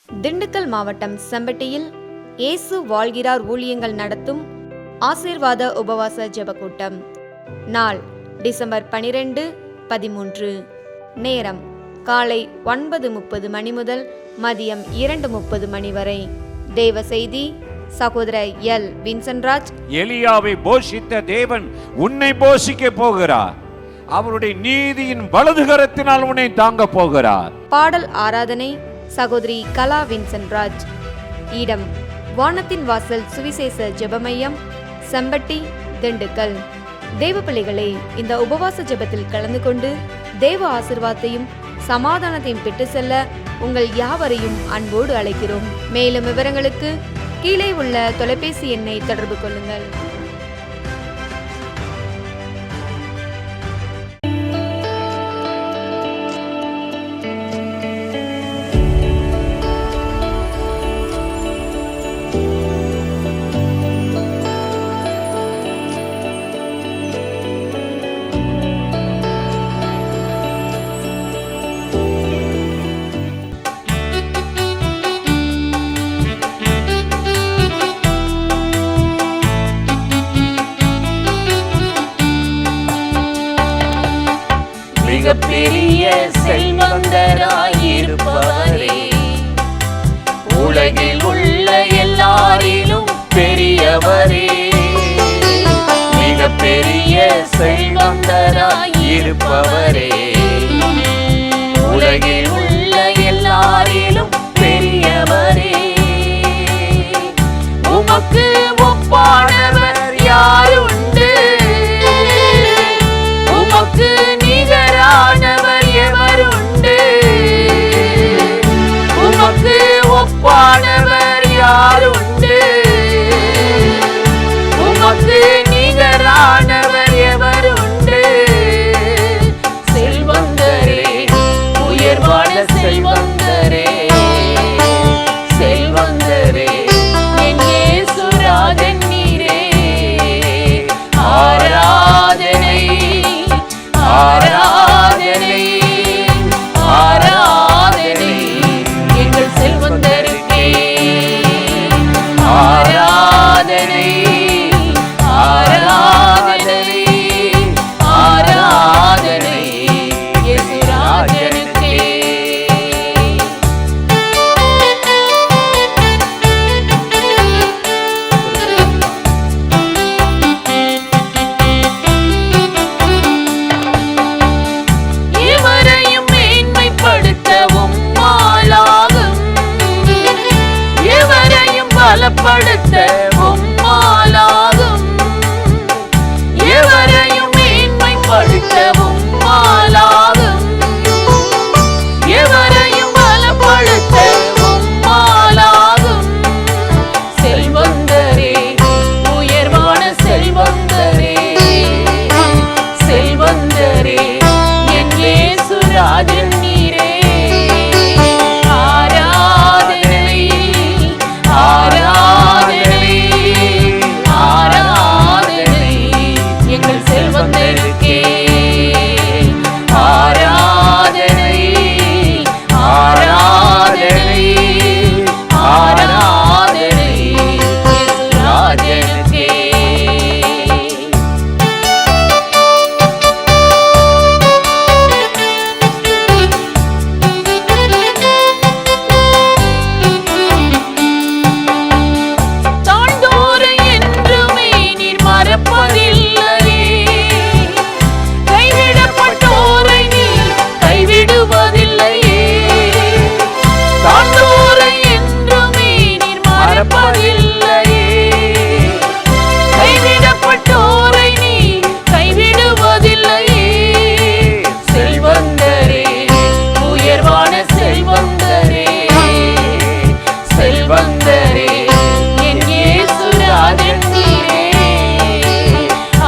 திண்டுக்கல் மாவட்டம் செம்பட்டியில் இயேசு வாழ்கிறார் ஊழியங்கள் நடத்தும் ஆசீர்வாத உபவாச ஜெபக்கூட்டம். நாள் டிசம்பர் 12, 13. நேரம் காலை 9:30 மணி முதல் மதியம் 2:30 மணி வரை. தேவ செய்தி சகோதரர் எல். வின்சென்ட்ராஜ். எலியாவை போஷித்த தேவன் உன்னை போஷிக்க போகிறார். அவருடைய நீதியின் வலதுகரத்தினால் உன்னை தாங்க போகிறார். பாடல் ஆராதனை சகோதரி கலா வின்சென்ட்ராஜ். இடம் வானத்தின் வாசல் சுவிசேஷ ஜெபமையம், செம்பட்டி, திண்டுக்கல். தேவ பிள்ளைகளே, இந்த உபவாச ஜெபத்தில் கலந்து கொண்டு தேவ ஆசீர்வாதத்தையும் சமாதானத்தையும் பெற்று செல்ல உங்கள் யாவரையும் அன்போடு அழைக்கிறோம். மேலும் விவரங்களுக்கு கீழே உள்ள தொலைபேசி எண்ணை தொடர்பு கொள்ளுங்கள். பெரிய செல்வந்தராயிருப்பவரே, உலகில் உள்ள எல்லாரிலும் பெரியவரே, மிக பெரிய செல்வந்தராயிருப்பவரே, உலகில் உள்ள எல்லாரிலும் பெரியவரே, உமக்கு ஒப்பானவர் யாருண்டு? உமக்கு நிகரானவர் எவருண்டு? உமக்கு ஒப்பானவர் யாருண்டு? உமக்கு நிகரானவர் எவருண்டு? செல்வந்தரே, உயர்வான செல்வந்தரே, செல்வந்தரே, என் இயேசுராஜன் நீரே. ஆராதனை, ஆராதனை, ஆராதனை எங்கள் செல்வந்தருக்கே. ஆராதனை, ஆராதனை, ஆராதனை இயேசுராஜனுக்கே. எவரையும் மேன்மைப்படுத்தவும் மாலாகும், எவரையும் பலப்படுத்தவும் மாலாகும், எவரையும் மேன்மைப்படுத்தவும் மாலாகும், எவரையும் பலப்படுத்தவும் மாலாகும். செல்வந்தரே, உயர்வான செல்வந்தரே, செல்வந்தரே, என் இயேசுராஜன் நீரே. ஆராதனை, ஆராதனை, ஆராதனை எங்கள் செல்வந்தருக்கே. ஆராதனை, ஆராதனை, ஆராதனை இயேசுராஜனுக்கே. தாழ்ந்தோரை என்றுமே நீர் மறப்பதில்லையே, கைவிடப்பட்டோரை நீர் கைவிடுவதில்லையே. தாழ்ந்தோரை என்றுமே நீர் மறப்பதில்லையே, கைவிடப்பட்டோரை நீர் கைவிடுவதில்லையே. செல்வந்தரே, உயர்வான செல்வந்தரே, செல்வந்தரே, என் இயேசுராஜன் நீரே.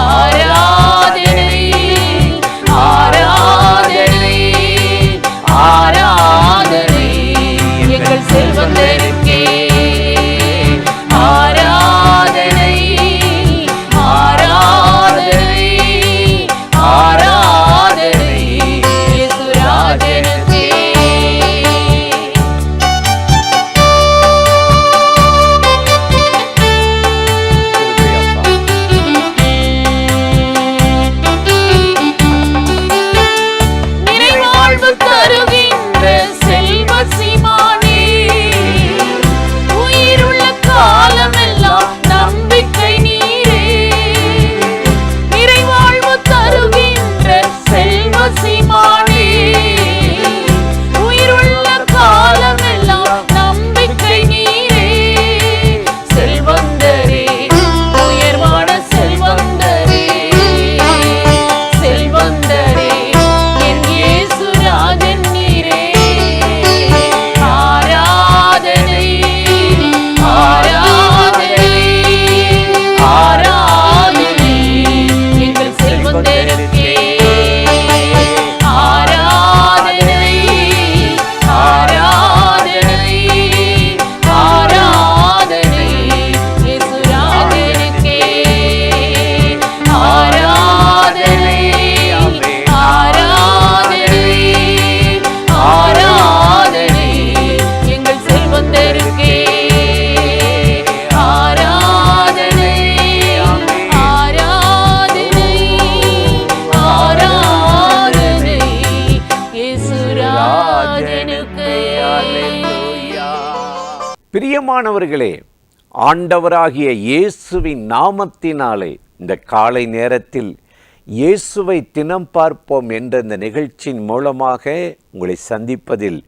ஆராதனை, ஆராதனை, ஆராதனை எங்கள் செல்வந்தருக்கே. ஆராதனை, ஆராதனை, ஆராதனை இயேசுராஜனுக்கே. பிரியமானவர்களே, ஆண்டவராகிய இயேசுவின் நாமத்தினாலே இந்த காலை நேரத்தில் இயேசுவை தினம் பார்ப்போம் என்ற இந்த நிகழ்ச்சியின் மூலமாக உங்களை சந்திப்பதில்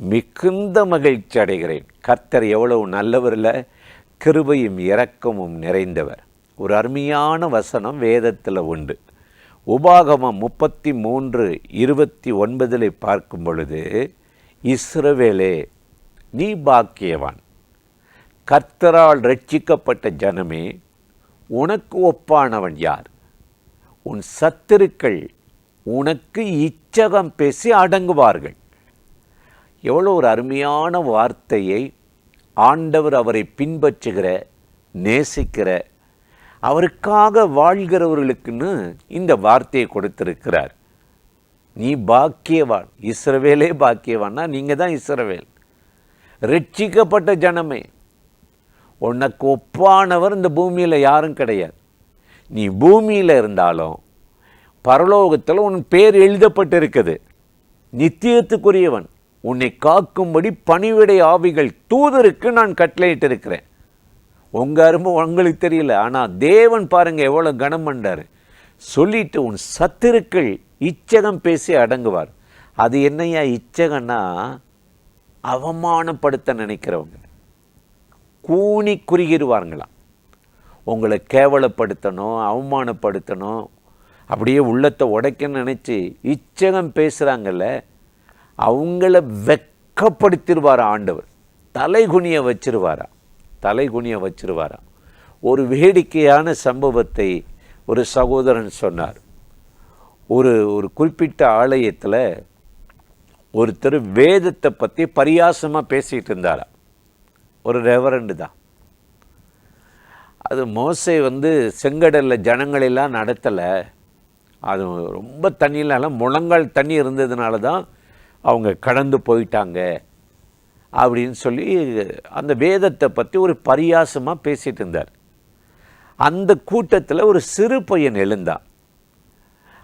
மிகுந்த மகிழ்ச்சி அடைகிறேன். கர்த்தர் எவ்வளவு நல்லவரில் கிருபையும் இரக்கமும் நிறைந்தவர். ஒரு அருமையான வசனம் வேதத்தில் உண்டு. உபாகமம் 33:29 பார்க்கும் பொழுது, இஸ்ரவேலே நீ பாக்கியவான், கர்த்தரால் ரட்சிக்கப்பட்ட ஜனமே, உனக்கு ஒப்பானவன் யார்? உன் சத்துருக்கள் உனக்கு இச்சகம் பேசி அடங்குவார்கள். எவ்வளோ ஒரு அருமையான வார்த்தையை ஆண்டவர் அவரை பின்பற்றுகிற, நேசிக்கிற, அவருக்காக வாழ்கிறவர்களுக்குன்னு இந்த வார்த்தையை கொடுத்திருக்கிறார். நீ பாக்கியவான், இஸ்ரவேலே பாக்கியவான்னா நீங்கள் தான் இஸ்ரவேல், ரட்சிக்கப்பட்ட ஜனமே. உனக்கு ஒப்பானவர் இந்த பூமியில் யாரும் கிடையாது. நீ பூமியில் இருந்தாலும் பரலோகத்தில் உன் பேர் எழுதப்பட்டிருக்குது. நித்தியத்துக்குரியவன், உன்னை காக்கும்படி பணிவிடை ஆவிகள் தூதருக்கு நான் கட்டளையிட்டிருக்கிறேன். உங்கள் அருமை உங்களுக்கு தெரியல, ஆனால் தேவன் பாருங்க எவ்வளோ கனம் பண்ணார். சொல்லிட்டு உன் சத்துருக்கள் இச்சகம் பேசி அடங்குவார். அது என்னையா இச்சகன்னா, அவமானப்படுத்த நினைக்கிறவங்க கூனி குறுகிடுவார்களாம். உங்களை கேவலப்படுத்தணும், அவமானப்படுத்தணும், அப்படியே உள்ளத்தை உடைக்கன்னு நினச்சி இச்சகம் பேசுகிறாங்கல்ல, அவங்கள வெட்கப்படுத்திடுவாரா ஆண்டவர். தலைகுனிய வச்சிருவாரா. ஒரு வேடிக்கையான சம்பவத்தை ஒரு சகோதரன் சொன்னார். ஒரு குறிப்பிட்ட ஆலயத்தில் ஒருத்தர் வேதத்தை பற்றி பரியாசமாக பேசிகிட்டு இருந்தாரா. ஒரு ரெவரண்டு தான். அது மோசே செங்கடலில் ஜனங்களெல்லாம் நடத்தலை, அது ரொம்ப தண்ணியிலாம் முழங்கால் தண்ணி இருந்ததுனால தான் அவங்க கடந்து போயிட்டாங்க அப்படின்னு சொல்லி அந்த வேதத்தை பற்றி ஒரு பரியாசமாக பேசிகிட்டு இருந்தார். அந்த கூட்டத்தில் ஒரு சிறு பையன் எழுந்தான்.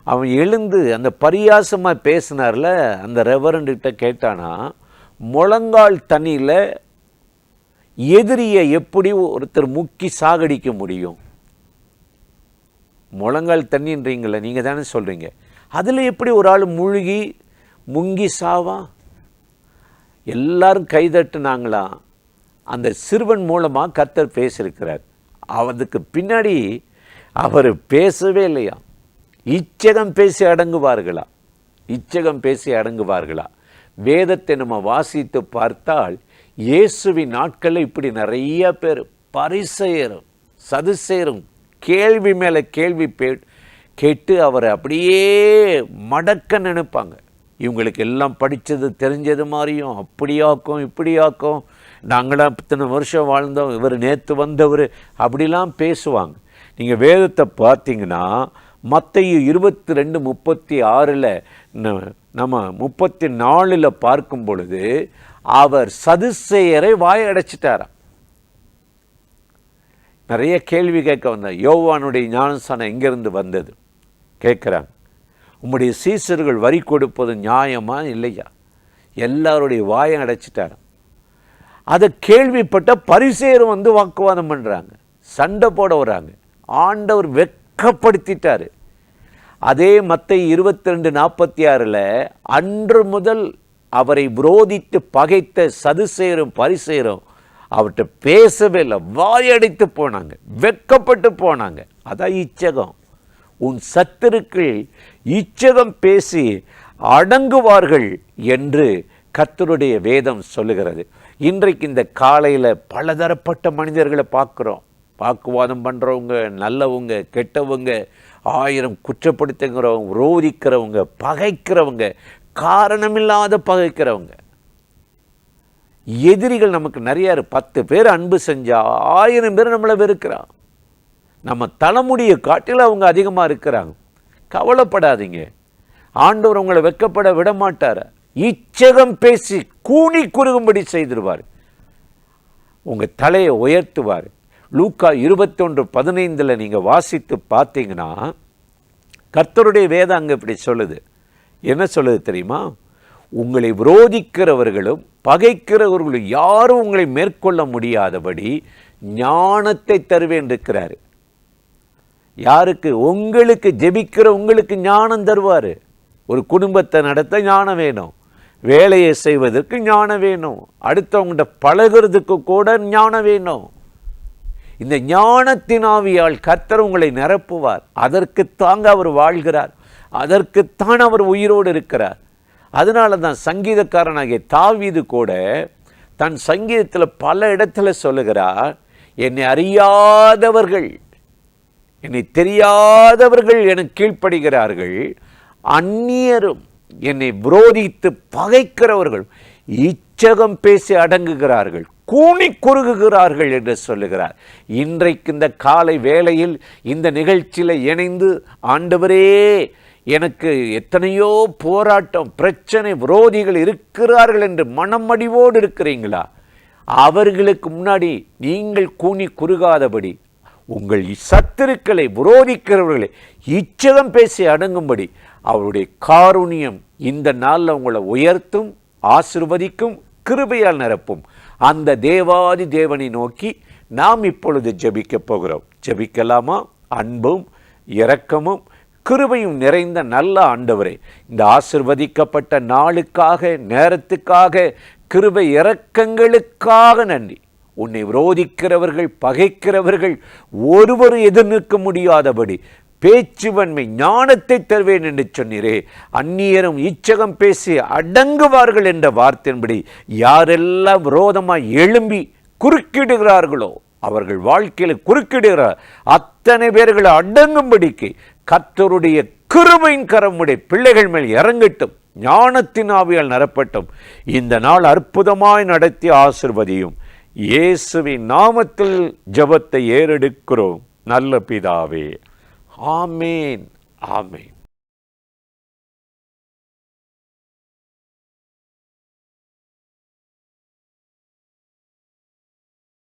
அவன் எழுந்து அந்த பரியாசமாக பேசினார்ல, அந்த ரெவரண்ட்கிட்ட கேட்டானா, முழங்கால் தண்ணியில் எதிரியை எப்படி ஒருத்தர் முக்கி சாகடிக்க முடியும்? முழங்கால் தண்ணின்றீங்கள, நீங்கள் தானே சொல்கிறீங்க, அதில் எப்படி ஒரு ஆள் முங்கி சாவா? எல்லாரும் கைதட்டுனாங்களாம். அந்த சிறுவன் மூலமாக கர்த்தர் பேசியிருக்கிறார். அதுக்கு பின்னாடி அவர் பேசவே இல்லையா. இச்சகம் பேசி அடங்குவார்களா? வேதத்தை நம்ம வாசித்து பார்த்தால் இயேசுவின் நாட்களில் இப்படி நிறைய பேர் பரிசேயரும் சதுசேயரும் கேள்வி மேலே கேள்வி கேட்டு அவரை அப்படியே மடக்க நினைப்பாங்க. இவங்களுக்கு எல்லாம் படித்தது தெரிஞ்சது மாதிரியும், அப்படியாக்கும் இப்படியாக்கும், நாங்களாம் இத்தனை வருஷம் வாழ்ந்தோம், இவர் நேற்று வந்தவர், அப்படிலாம் பேசுவாங்க. நீங்கள் வேதத்தை பார்த்தீங்கன்னா மத்தேயு 22:36 நம்ம 34 பார்க்கும் பொழுது அவர் சதுசேயரை வாய் அடைச்சிட்டாராம். நிறைய கேள்வி கேட்க வந்தார். யோவானுடைய ஞானஸ்நானம் எங்கிருந்து வந்தது கேட்குறாங்க. உம்முடைய சீசர்கள் வரி கொடுப்பது நியாயமா இல்லையா? எல்லாருடைய வாயை அடைச்சிட்டாராம். அதை கேள்விப்பட்ட பரிசேயர் வாக்குவாதம் பண்ணுறாங்க, சண்டை போட வராங்க. ஆண்டவர் வெட்கப்படுத்திட்டார். அதே மத்தேயு 22:46 அன்று முதல் அவரை விரோதித்து பகைத்த சதுசேயரும் பரிசேயரும் அவர்கிட்ட பேசவே இல்லை, வாயடைத்து போனாங்க, வெட்கப்பட்டு போனாங்க. அதான் இச்சகம். உன் சத்துருக்கள் இச்சகம் பேசி அடங்குவார்கள் என்று கர்த்தருடைய வேதம் சொல்லுகிறது. இன்றைக்கு இந்த காலையில் பலதரப்பட்ட மனிதர்களை பார்க்குறோம். வாக்குவாதம் பண்ணுறவங்க, நல்லவங்க, கெட்டவங்க, 1000 குற்றப்படுத்துகிறவங்க, விரோதிக்கிறவங்க, பகைக்கிறவங்க, காரணமில்லாத பகைக்கிறவங்க. எதிரிகள் நமக்கு நிறைய. 10 பேர் அன்பு செஞ்சா 1000 பேர் நம்மளை வெறுக்கிறான். நம்ம தலைமுடியை காட்டில் அவங்க அதிகமாக இருக்கிறாங்க. கவலைப்படாதீங்க, ஆண்டவர் உங்களை வெட்கப்பட விட மாட்டார். இச்சகம் பேசி கூனி குறுகும்படி செய்திருவார். உங்கள் தலையை உயர்த்துவார். லூக்கா 21:15 நீங்கள் வாசித்து பார்த்தீங்கன்னா கர்த்தருடைய வேதம் அங்கே இப்படி சொல்லுது. என்ன சொல்லுது தெரியுமா? உங்களை விரோதிக்கிறவர்களும் பகைக்கிறவர்கள் யாரும் உங்களை மேற்கொள்ள முடியாதபடி ஞானத்தை தருவேன் இருக்கிறாரு. யாருக்கு? உங்களுக்கு, ஜெபிக்கிற உங்களுக்கு ஞானம் தருவார். ஒரு குடும்பத்தை நடத்த ஞானம் வேணும், வேலையை செய்வதற்கு ஞானம் வேணும், அடுத்தவங்கள்ட்ட பழகிறதுக்கு கூட ஞானம் வேணும். இந்த ஞானத்தின் ஆவியால் கர்த்தர் உங்களை நிரப்புவார். அதற்குத்தாங்க அவர் வாழ்கிறார், அதற்குத்தான் அவர் உயிரோடு இருக்கிறார். அதனால தான் சங்கீதக்காரனாகிய தாவீது கூட தன் சங்கீதத்தில் பல இடத்துல சொல்லுகிறார், என்னை அறியாதவர்கள், என்னை தெரியாதவர்கள் எனக்கு கீழ்ப்படுகிறார்கள், அந்நியரும் என்னை விரோதித்து பகைக்கிறவர்கள் இச்சகம் பேசி அடங்குகிறார்கள், கூனி குறுகுகிறார்கள் என்று சொல்லுகிறார். இன்றைக்கு இந்த காலை வேளையில் இந்த நிகழ்ச்சியில் இணைந்து, ஆண்டவரே எனக்கு எத்தனையோ போராட்டம், பிரச்சனை, விரோதிகள் இருக்கிறார்கள் என்று மனமடிவோடு இருக்கிறீங்களா? அவர்களுக்கு முன்னாடி நீங்கள் கூனி குறுகாதபடி, உங்கள் சத்துருக்களை, விரோதிக்கிறவர்களை இச்சகம் பேசி அடங்கும்படி அவருடைய காருண்யம் இந்த நாளில் உங்களை உயர்த்தும், ஆசீர்வதிக்கும், கிருபையால் நிரப்பும். அந்த தேவாதி தேவனை நோக்கி நாம் இப்பொழுது ஜெபிக்க போகிறோம். ஜெபிக்கலாமா? அன்பும் இரக்கமும் கிருபையும் நிறைந்த நல்ல ஆண்டவரே, இந்த ஆசீர்வதிக்கப்பட்ட நாளுக்காக, நேரத்துக்காக, கிருபை இரக்கங்களுக்காக நன்றி. உன்னை விரோதிக்கிறவர்கள், பகைக்கிறவர்கள் ஒருவரும் எதிர் நிற்க முடியாதபடி பேச்சுவன்மை ஞானத்தை தருவேன் என்று சொன்னீரே. அந்நியரும் இச்சகம் பேசி அடங்குவார்கள் என்ற வார்த்தையின்படி யாரெல்லாம் விரோதமாய் எழும்பி குறுக்கிடுகிறார்களோ, அவர்கள் வாழ்க்கையில் குறுக்கிடுகிறார் அத்தனை பேர்களை அடங்கும்படிக்கு கர்த்தருடைய கிருபையின் கரமுடைய பிள்ளைகள் மேல் இறங்கட்டும், ஞானத்தின் ஆவியால் நிரப்பட்டும். இந்த நாள் அற்புதமாய் நடத்தி ஆசீர்வதியும். இயேசுவின் நாமத்தில் ஜெபத்தை ஏறெடுக்கிறோம் நல்ல பிதாவே. ஆமேன், ஆமேன்.